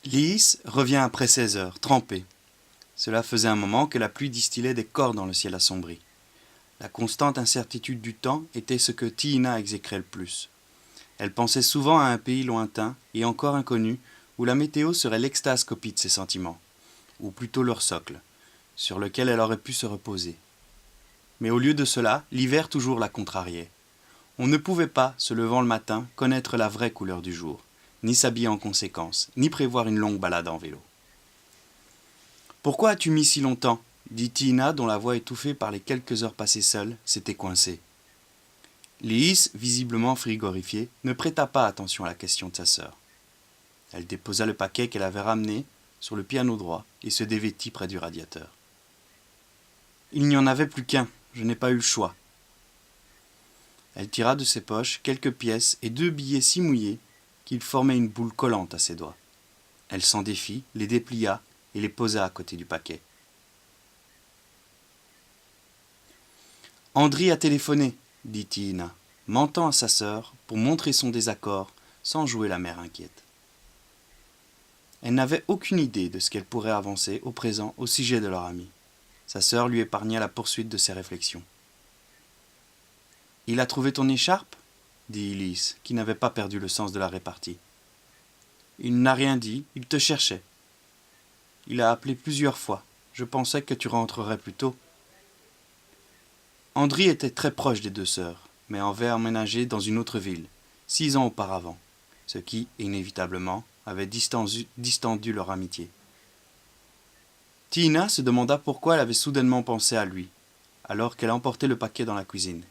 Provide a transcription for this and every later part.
Lys revient après 16 heures, trempée. Cela faisait un moment que la pluie distillait des corps dans le ciel assombri. La constante incertitude du temps était ce que Tiina exécrait le plus. Elle pensait souvent à un pays lointain et encore inconnu où la météo serait l'extase-copie de ses sentiments, ou plutôt leur socle, sur lequel elle aurait pu se reposer. Mais au lieu de cela, l'hiver toujours la contrariait. On ne pouvait pas, se levant le matin, connaître la vraie couleur du jour, ni s'habiller en conséquence, ni prévoir une longue balade en vélo. « Pourquoi as-tu mis si longtemps » dit Tiina, dont la voix étouffée par les quelques heures passées seule s'était coincée. Lys, visiblement frigorifiée, ne prêta pas attention à la question de sa sœur. Elle déposa le paquet qu'elle avait ramené sur le piano droit et se dévêtit près du radiateur. « Il n'y en avait plus qu'un, je n'ai pas eu le choix. » Elle tira de ses poches quelques pièces et 2 billets si mouillés qu'ils formaient une boule collante à ses doigts. Elle s'en défit, les déplia et les posa à côté du paquet. « Andry a téléphoné, » dit Tiina, mentant à sa sœur pour montrer son désaccord sans jouer la mère inquiète. Elle n'avait aucune idée de ce qu'elle pourrait avancer au présent au sujet de leur ami. Sa sœur lui épargna la poursuite de ses réflexions. « Il a trouvé ton écharpe » dit Lys, qui n'avait pas perdu le sens de la répartie. « Il n'a rien dit, il te cherchait. Il a appelé plusieurs fois. Je pensais que tu rentrerais plus tôt. » Andry était très proche des 2 sœurs, mais avait emménagé dans une autre ville, 6 ans auparavant, ce qui, inévitablement, avait distendu leur amitié. Tiina se demanda pourquoi elle avait soudainement pensé à lui, alors qu'elle emportait le paquet dans la cuisine.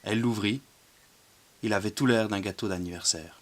Elle l'ouvrit. Il avait tout l'air d'un gâteau d'anniversaire.